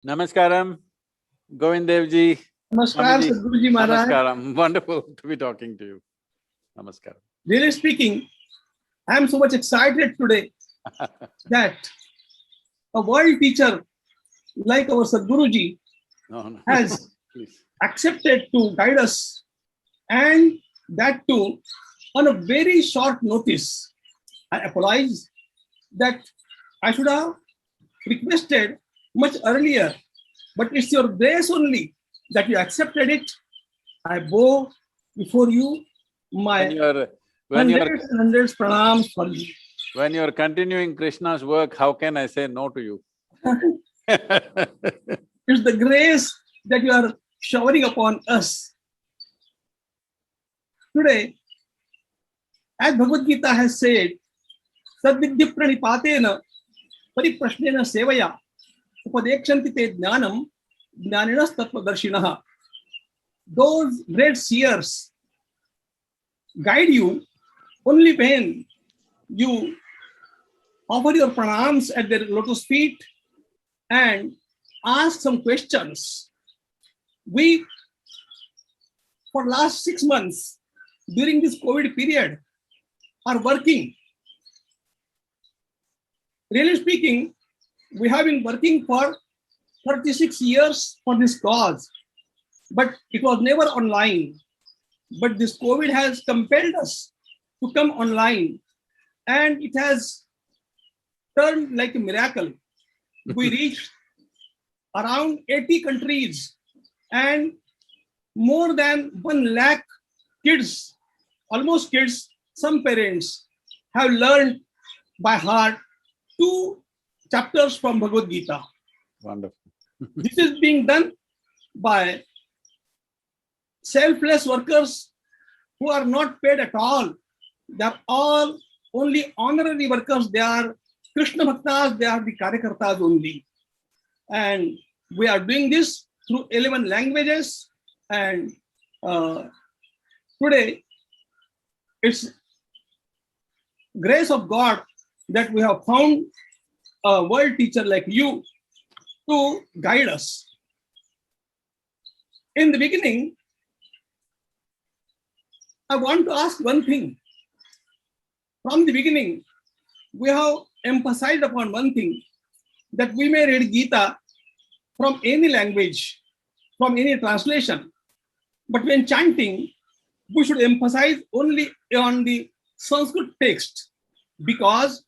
Namaskaram, Govind Devji, Namaskar, Swamiji. Sadhguru Ji Maharaj. Namaskaram, wonderful to be talking to you. Namaskaram. Really speaking, I am so much excited today that a world teacher like our Sadhguru Ji No, has please. accepted to guide us, and that too on a very short notice. I apologize that I should have requested much earlier, but it's your grace only that you accepted it. I bow before you my When you're hundreds and hundreds pranams for you. when you're continuing Krishna's work, how can I say no to you? It's the grace that you are showering upon us. Today, as Bhagavad Gita has said, Sadvidya pranipatena pariprashnena sevaya upadekshanti te jnanam jnaninas tattvadarshinaha. Those great seers guide you only when you offer your pranams at their lotus feet and ask some questions. We, for last 6 months, during this COVID period, are working. Really speaking, we have been working for 36 years for this cause, but it was never online. But this COVID has compelled us to come online, and it has turned like a miracle. We reached around 80 countries, and more than 1 lakh kids, almost kids, some parents have learned by heart 2 chapters from Bhagavad Gita. Wonderful. This is being done by selfless workers who are not paid at all. They are all only honorary workers. They are Krishna Bhaktas, they are the Karyakartas only. And we are doing this through 11 languages. And today, it's grace of God that we have found a world teacher like you to guide us. In the beginning, I want to ask one thing. From the beginning, we have emphasized upon one thing, that we may read Gita from any language, from any translation. But when chanting, we should emphasize only on the Sanskrit text, because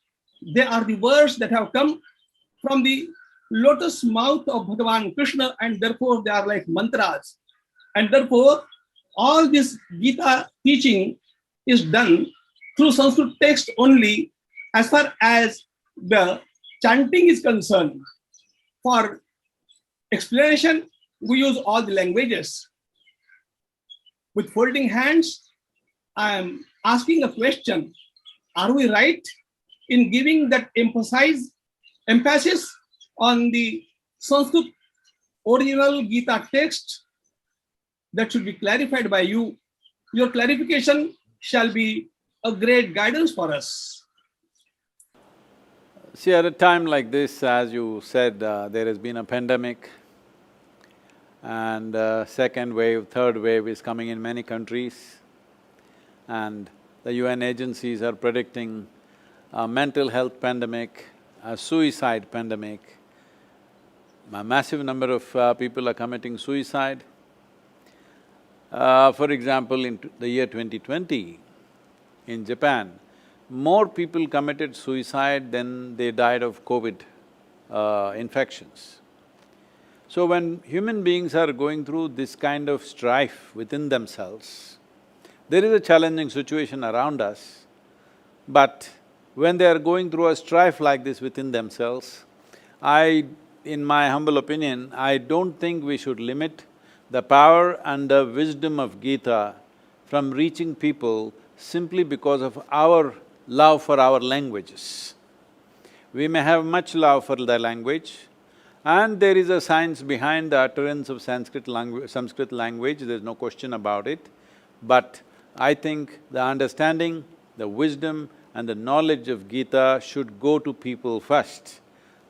they are the words that have come from the lotus mouth of Bhagavan Krishna, and therefore they are like mantras. And therefore, all this Gita teaching is done through Sanskrit text only, as far as the chanting is concerned. For explanation, we use all the languages. With folding hands, I am asking a question. Are we right in giving that emphasis on the Sanskrit original Gita text? That should be clarified by you. Your clarification shall be a great guidance for us. See, at a time like this, as you said, there has been a pandemic, and second wave, third wave is coming in many countries, and the UN agencies are predicting a mental health pandemic, a suicide pandemic. A massive number of people are committing suicide. For example, in the year 2020, in Japan, more people committed suicide than they died of COVID infections. So when human beings are going through this kind of strife within themselves, there is a challenging situation around us, but when they are going through a strife like this within themselves, in my humble opinion, I don't think we should limit the power and the wisdom of Gita from reaching people simply because of our love for our languages. We may have much love for the language, and there is a science behind the utterance of Sanskrit language, there's no question about it. But I think the understanding, the wisdom and the knowledge of Gita should go to people first.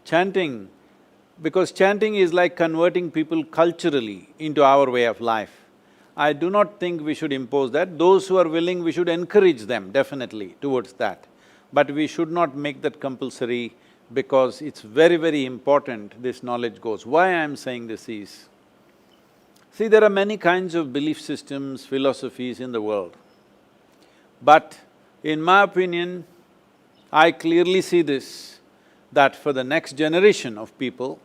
Chanting because chanting is like converting people culturally into our way of life. I do not think we should impose that. Those who are willing, we should encourage them definitely towards that. But we should not make that compulsory because it's very, very important this knowledge goes. Why I'm saying this is, see, there are many kinds of belief systems, philosophies in the world. But in my opinion, I clearly see this, that for the next generation of people,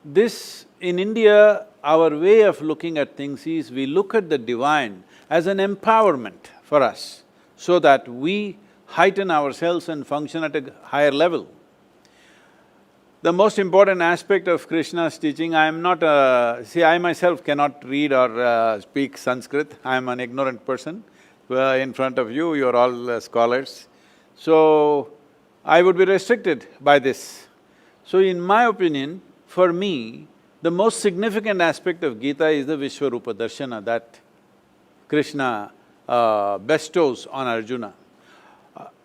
this… in India, our way of looking at things is we look at the divine as an empowerment for us so that we heighten ourselves and function at a higher level. The most important aspect of Krishna's teaching, I am not see, I myself cannot read or speak Sanskrit, I am an ignorant person. In front of you, you're all scholars. So, I would be restricted by this. So, in my opinion, for me, the most significant aspect of Gita is the Vishwarupa Darshana that Krishna bestows on Arjuna.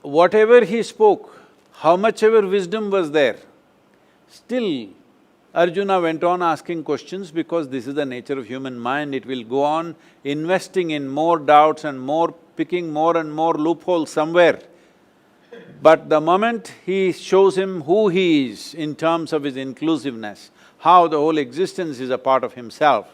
Whatever he spoke, how much ever wisdom was there, still Arjuna went on asking questions because this is the nature of human mind, it will go on investing in more doubts and more… picking more and more loopholes somewhere. But the moment he shows him who he is in terms of his inclusiveness, how the whole existence is a part of himself,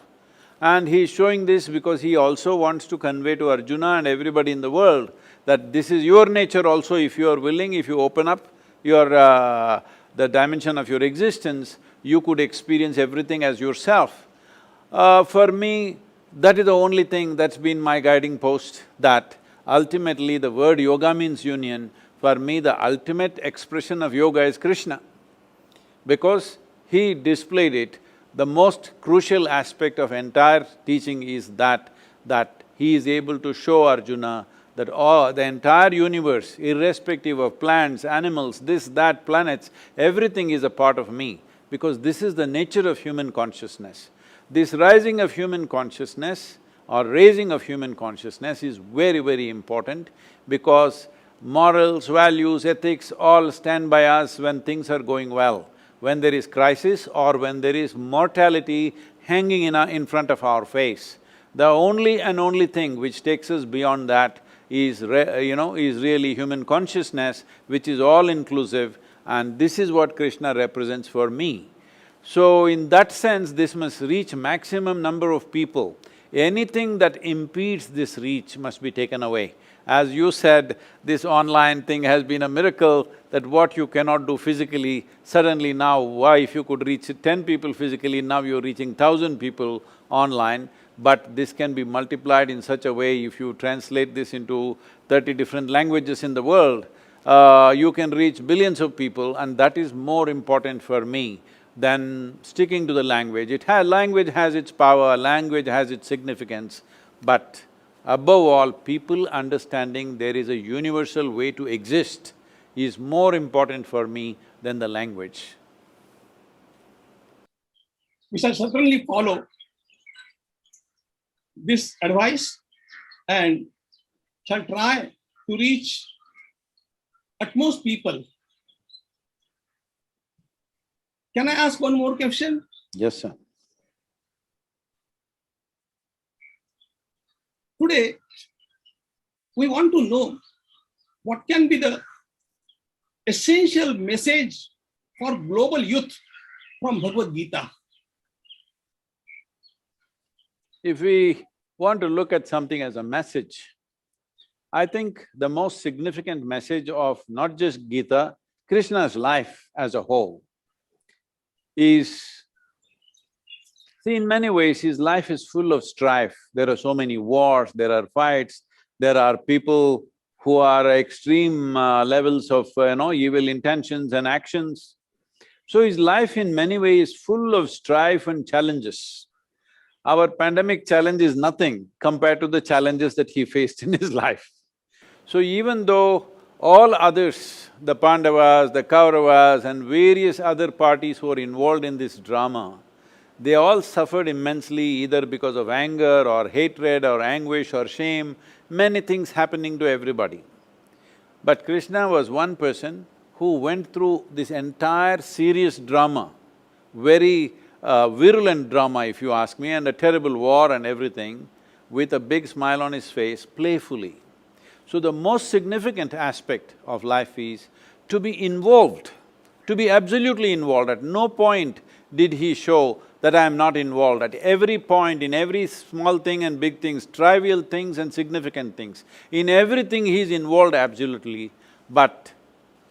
and he is showing this because he also wants to convey to Arjuna and everybody in the world that this is your nature also. If you are willing, if you open up your… the dimension of your existence, you could experience everything as yourself. For me, that is the only thing that's been my guiding post, that ultimately the word yoga means union. For me, the ultimate expression of yoga is Krishna, because he displayed it. The most crucial aspect of entire teaching is that he is able to show Arjuna that the entire universe, irrespective of plants, animals, this, that, planets, everything is a part of me, because this is the nature of human consciousness. This rising of human consciousness or raising of human consciousness is very, very important, because morals, values, ethics all stand by us when things are going well. When there is crisis or when there is mortality hanging in front of our face, the only and only thing which takes us beyond that is really human consciousness, which is all-inclusive, and this is what Krishna represents for me. So, in that sense, this must reach maximum number of people. Anything that impedes this reach must be taken away. As you said, this online thing has been a miracle, that what you cannot do physically, suddenly now, why if you could reach 10 people physically, now you're reaching 1,000 people online. But this can be multiplied in such a way, if you translate this into 30 different languages in the world, you can reach billions of people, and that is more important for me than sticking to the language. Language has its power, language has its significance, but above all, people understanding there is a universal way to exist is more important for me than the language. We shall certainly follow this advice and shall try to reach utmost people. Can I ask one more question? Yes, sir. Today, we want to know what can be the essential message for global youth from Bhagavad Gita. If we want to look at something as a message, I think the most significant message of not just Gita, Krishna's life as a whole is… see, in many ways his life is full of strife. There are so many wars, there are fights, there are people who are extreme levels of evil intentions and actions. So his life in many ways is full of strife and challenges. Our pandemic challenge is nothing compared to the challenges that he faced in his life. So even though all others, the Pandavas, the Kauravas and various other parties who are involved in this drama, they all suffered immensely either because of anger or hatred or anguish or shame, many things happening to everybody. But Krishna was one person who went through this entire serious drama very virulent drama, if you ask me, and a terrible war and everything, with a big smile on his face, playfully. So the most significant aspect of life is to be involved, to be absolutely involved. At no point did he show that I am not involved. At every point, in every small thing and big things, trivial things and significant things, in everything he is involved absolutely, but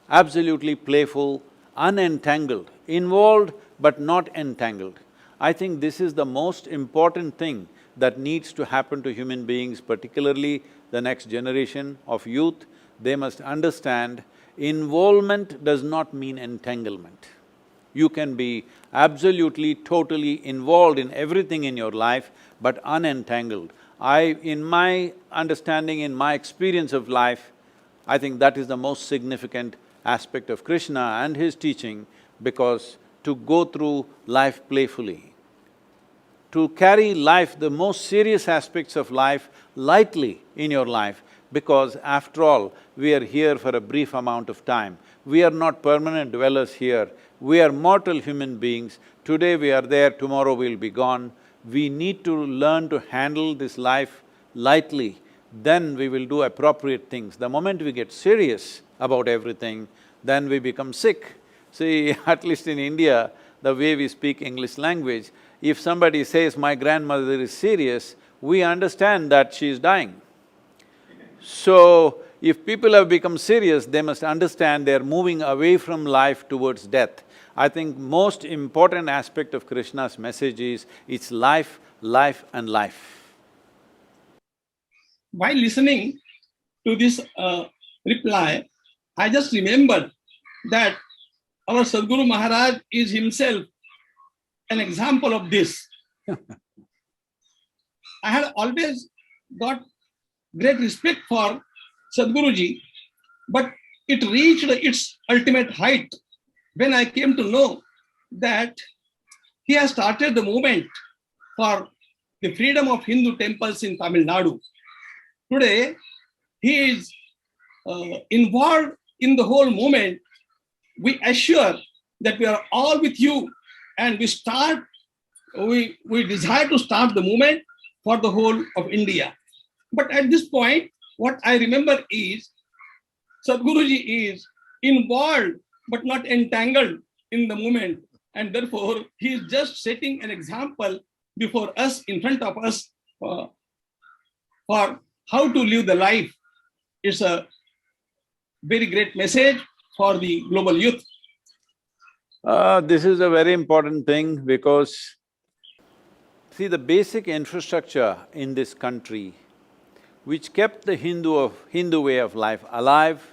absolutely playful, unentangled, involved but not entangled. I think this is the most important thing that needs to happen to human beings, particularly the next generation of youth. They must understand involvement does not mean entanglement. You can be absolutely, totally involved in everything in your life, but unentangled. In my understanding, in my experience of life, I think that is the most significant aspect of Krishna and his teaching, because to go through life playfully, to carry life, the most serious aspects of life, lightly in your life, because after all, we are here for a brief amount of time. We are not permanent dwellers here, we are mortal human beings. Today we are there, tomorrow we'll be gone. We need to learn to handle this life lightly, then we will do appropriate things. The moment we get serious about everything, then we become sick. See, at least in India, the way we speak English language, if somebody says, my grandmother is serious, we understand that she is dying. So, if people have become serious, they must understand they are moving away from life towards death. I think most important aspect of Krishna's message is, it's life, life and life. While listening to this reply, I just remembered that our Sadguru Maharaj is himself an example of this. I had always got great respect for Sadhguruji, but it reached its ultimate height when I came to know that he has started the movement for the freedom of Hindu temples in Tamil Nadu. Today, he is involved in the whole movement. We assure that we are all with you, and we desire to start the movement for the whole of India. But at this point, what I remember is Sadhguruji is involved but not entangled in the movement, and therefore he is just setting an example before us, in front of us, for how to live the life. It's a very great message for the global youth. This is a very important thing, because see, the basic infrastructure in this country which kept the Hindu way of life alive,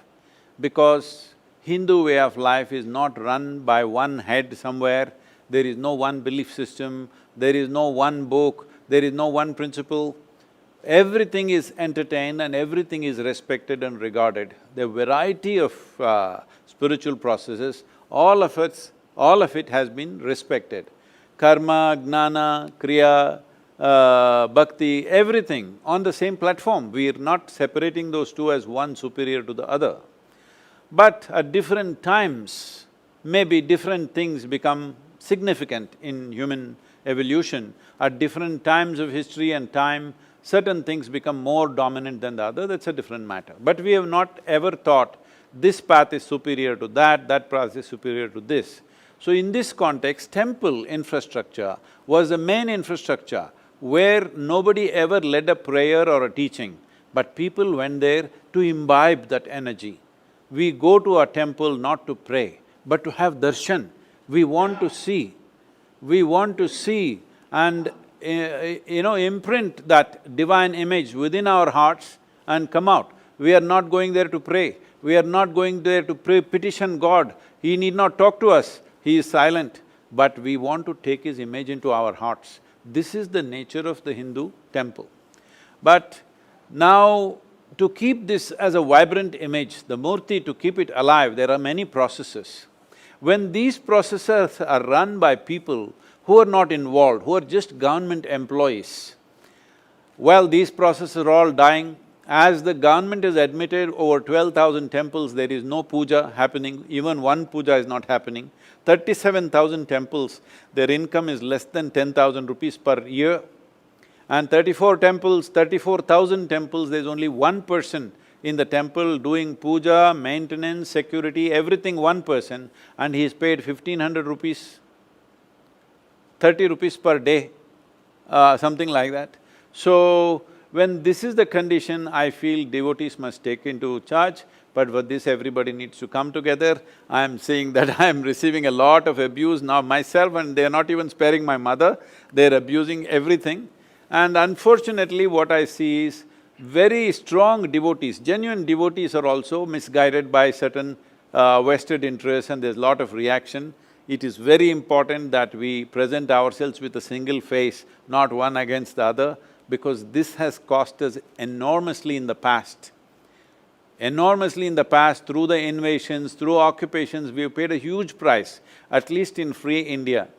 because Hindu way of life is not run by one head somewhere, there is no one belief system, there is no one book, there is no one principle. Everything is entertained and everything is respected and regarded. The variety of spiritual processes, all of it has been respected. Karma, Gnana, Kriya, Bhakti, everything on the same platform. We are not separating those two as one superior to the other. But at different times, maybe different things become significant in human evolution. At different times of history and time, certain things become more dominant than the other, that's a different matter. But we have not ever thought this path is superior to that path is superior to this. So in this context, temple infrastructure was the main infrastructure where nobody ever led a prayer or a teaching, but people went there to imbibe that energy. We go to a temple not to pray, but to have darshan. We want to see and imprint that divine image within our hearts and come out. We are not going there to pray, we are not going there to petition God. He need not talk to us, He is silent, but we want to take His image into our hearts. This is the nature of the Hindu temple. But now, to keep this as a vibrant image, the murti, to keep it alive, there are many processes. When these processes are run by people who are not involved, who are just government employees, well, these processes are all dying As the government has admitted over 12,000 temples, there is no puja happening, even one puja is not happening. 37,000 temples, their income is less than 10,000 rupees per year. And 34 temples, 34,000 temples, there's only one person in the temple doing puja, maintenance, security, everything one person, and he's paid 1,500 rupees, 30 rupees per day, something like that. So, when this is the condition, I feel devotees must take into charge, but for this everybody needs to come together. I am seeing that I am receiving a lot of abuse now myself, and they're not even sparing my mother, they're abusing everything. And unfortunately, what I see is very strong devotees, genuine devotees are also misguided by certain vested interests, and there's a lot of reaction. It is very important that we present ourselves with a single face, not one against the other, because this has cost us enormously in the past. Enormously in the past, through the invasions, through occupations, we have paid a huge price, at least in free India.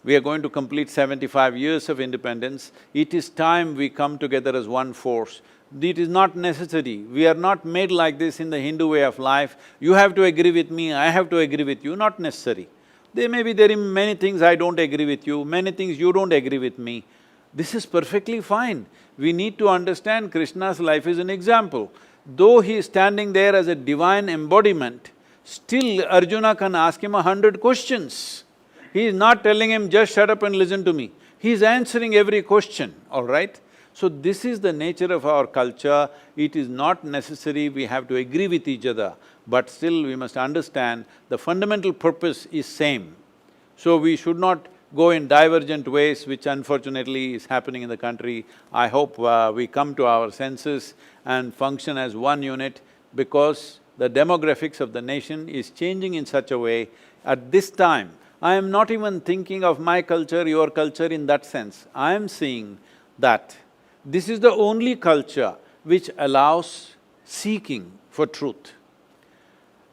We are going to complete 75 years of independence. It is time we come together as one force. It is not necessary. We are not made like this in the Hindu way of life. You have to agree with me, I have to agree with you, not necessary. There may be many things I don't agree with you, many things you don't agree with me. This is perfectly fine. We need to understand Krishna's life is an example. Though he is standing there as a divine embodiment, still Arjuna can ask him 100 questions. He is not telling him, just shut up and listen to me. He is answering every question, all right? So this is the nature of our culture. It is not necessary we have to agree with each other, but still we must understand the fundamental purpose is same. So we should not go in divergent ways, which unfortunately is happening in the country. I hope we come to our senses and function as one unit, because the demographics of the nation is changing in such a way. At this time, I am not even thinking of my culture, your culture in that sense. I am seeing that this is the only culture which allows seeking for truth.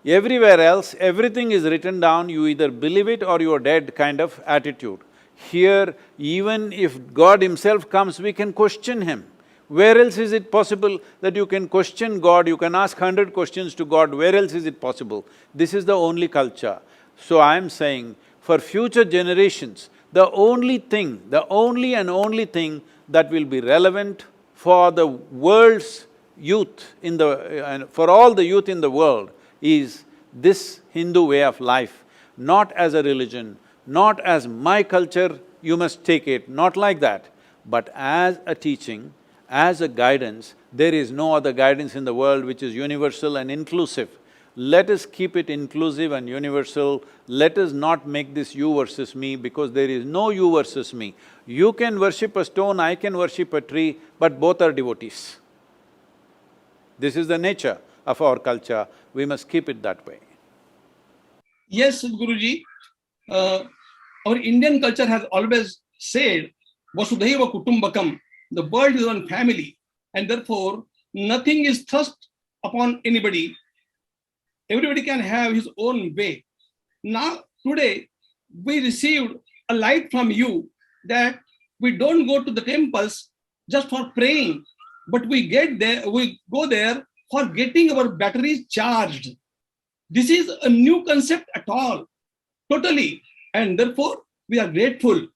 Everywhere else, everything is written down, you either believe it or you're dead kind of attitude. Here, even if God himself comes, we can question him. Where else is it possible that you can question God, you can ask 100 questions to God, where else is it possible? This is the only culture. So I am saying, for future generations, the only thing, the only and only thing that will be relevant for the world's youth for all the youth in the world is this Hindu way of life, not as a religion, not as my culture, you must take it, not like that, but as a teaching, as a guidance. There is no other guidance in the world which is universal and inclusive. Let us keep it inclusive and universal. Let us not make this you versus me, because there is no you versus me. You can worship a stone, I can worship a tree, but both are devotees. This is the nature of our culture, we must keep it that way. Yes, Sadhguruji, our Indian culture has always said, Vasudhaiva Kutumbakam, the world is one family, and therefore nothing is thrust upon anybody. Everybody can have his own way. Now, today, we received a light from you that we don't go to the temples just for praying, but we go there for getting our batteries charged. This is a new concept at all, totally, and therefore we are grateful.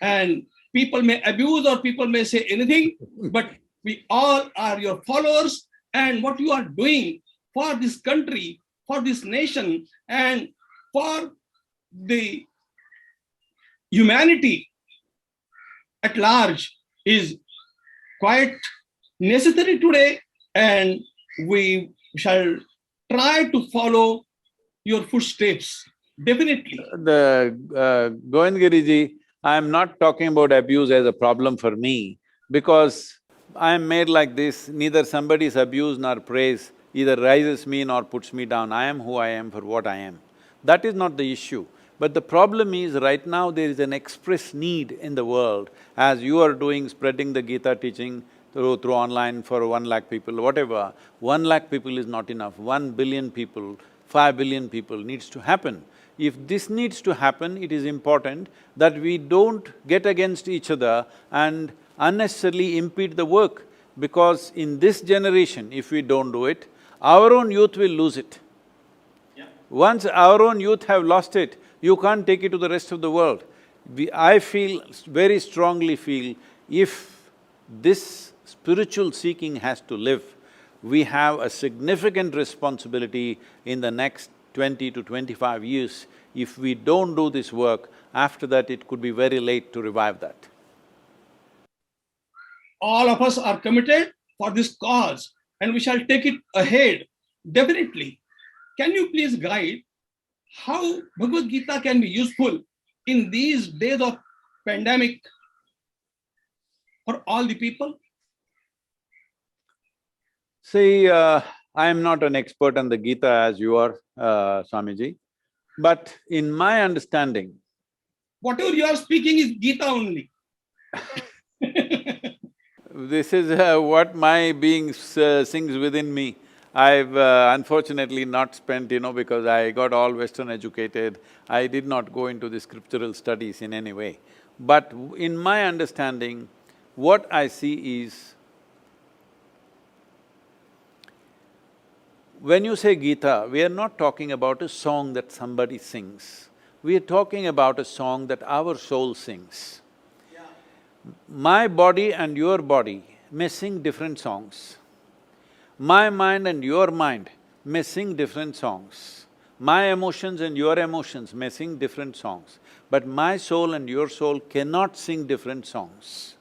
And people may abuse or people may say anything, but we all are your followers, and what you are doing for this country, for this nation, and for the humanity at large is quite necessary today, and we shall try to follow your footsteps, definitely. Govind Giriji, I am not talking about abuse as a problem for me, because I am made like this, neither somebody's abuse nor praise either rises me nor puts me down. I am who I am for what I am. That is not the issue. But the problem is, right now there is an express need in the world, as you are doing, spreading the Gita teaching through online for 1 lakh people, whatever. 1 lakh people is not enough, 1 billion people, 5 billion people needs to happen. If this needs to happen, it is important that we don't get against each other and unnecessarily impede the work. because in this generation, if we don't do it, our own youth will lose it. Once our own youth have lost it, you can't take it to the rest of the world. I very strongly feel, if this spiritual seeking has to live, we have a significant responsibility in the next 20 to 25 years. If we don't do this work, after that it could be very late to revive that. All of us are committed for this cause and we shall take it ahead, definitely. Can you please guide how Bhagavad Gita can be useful in these days of pandemic for all the people? See, I am not an expert on the Gita as you are, Swamiji, but in my understanding… Whatever you are speaking is Gita only. This is what my being sings within me. I've unfortunately not spent, because I got all Western educated, I did not go into the scriptural studies in any way. But in my understanding, what I see is, when you say Gita, we are not talking about a song that somebody sings. We are talking about a song that our soul sings. My body and your body may sing different songs. My mind and your mind may sing different songs. My emotions and your emotions may sing different songs. But my soul and your soul cannot sing different songs.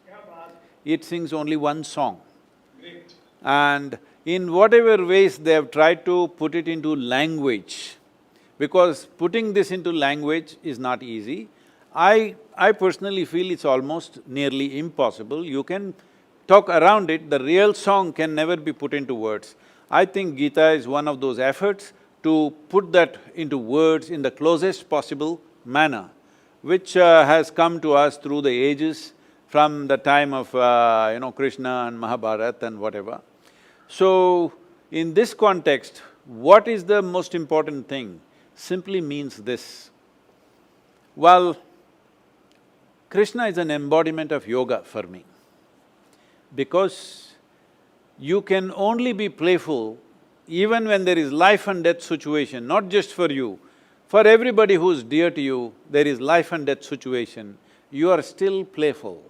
It sings only one song. Great. And in whatever ways they have tried to put it into language, because putting this into language is not easy. I personally feel it's almost nearly impossible. You can talk around it, the real song can never be put into words. I think Gita is one of those efforts to put that into words in the closest possible manner, which has come to us through the ages, from the time of Krishna and Mahabharata and whatever. So, in this context, what is the most important thing? Simply means this. Well, Krishna is an embodiment of yoga for me, because you can only be playful even when there is life and death situation, not just for you, for everybody who's dear to you, there is life and death situation, you are still playful.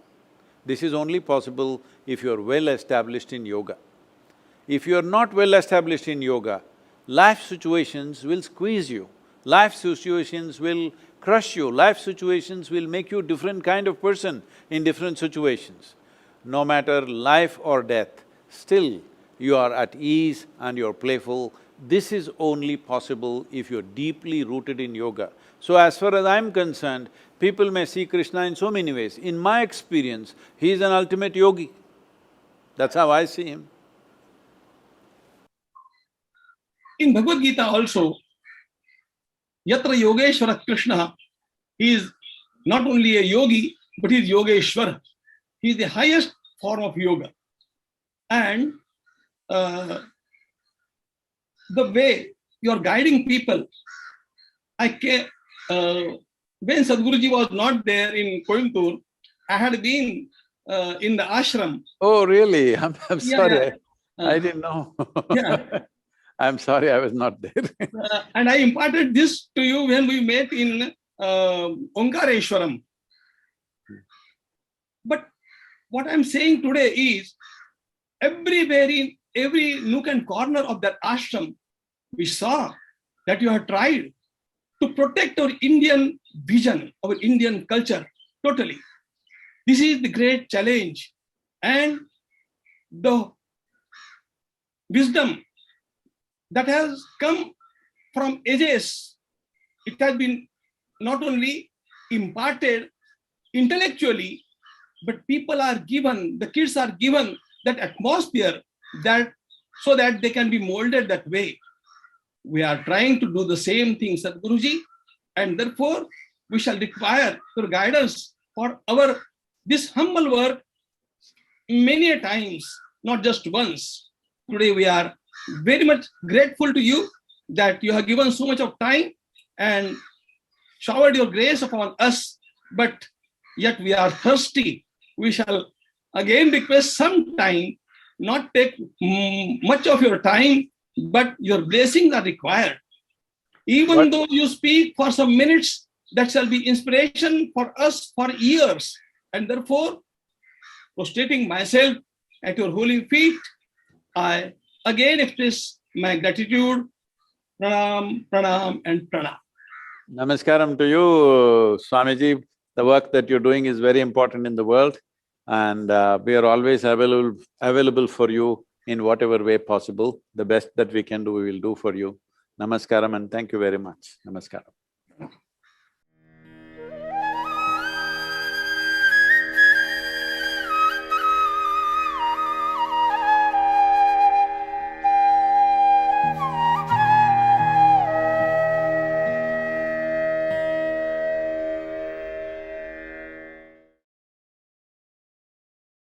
This is only possible if you are well established in yoga. If you are not well established in yoga, life situations will squeeze you, life situations will crush you, life situations will make you a different kind of person in different situations. No matter life or death, still you are at ease and you're playful. This is only possible if you're deeply rooted in yoga. So as far as I'm concerned, people may see Krishna in so many ways. In my experience, he is an ultimate yogi. That's how I see him. In Bhagavad Gita also, Yatra Yogeshwara Krishna, he is not only a yogi, but he is Yogeshwara. He is the highest form of yoga. And the way you are guiding people, when Sadhguruji was not there in Coimbatore, I had been in the ashram. Oh, really? I'm sorry, Yeah. I didn't know. Yeah. I'm sorry I was not there. And I imparted this to you when we met in Omkareshwaram. But what I'm saying today is, everywhere in every nook and corner of that ashram, we saw that you have tried to protect our Indian vision, our Indian culture, totally. This is the great challenge, and the wisdom that has come from ages, it has been not only imparted intellectually, but people are given, the kids are given that atmosphere that so that they can be molded that way. We are trying to do the same thing, Sadhguruji, and therefore we shall require your guidance for this humble work many a times, not just once. Today we are very much grateful to you that you have given so much of time and showered your grace upon us, but yet we are thirsty. We shall again request some time not take much of your time, but your blessings are required. Even though you speak for some minutes, that shall be inspiration for us for years. And therefore, prostrating myself at your holy feet, I again express my gratitude. Pranam, pranam, and pranam. Namaskaram to you, Swamiji. The work that you're doing is very important in the world, and we are always available for you in whatever way possible. The best that we can do, we will do for you. Namaskaram and thank you very much. Namaskaram.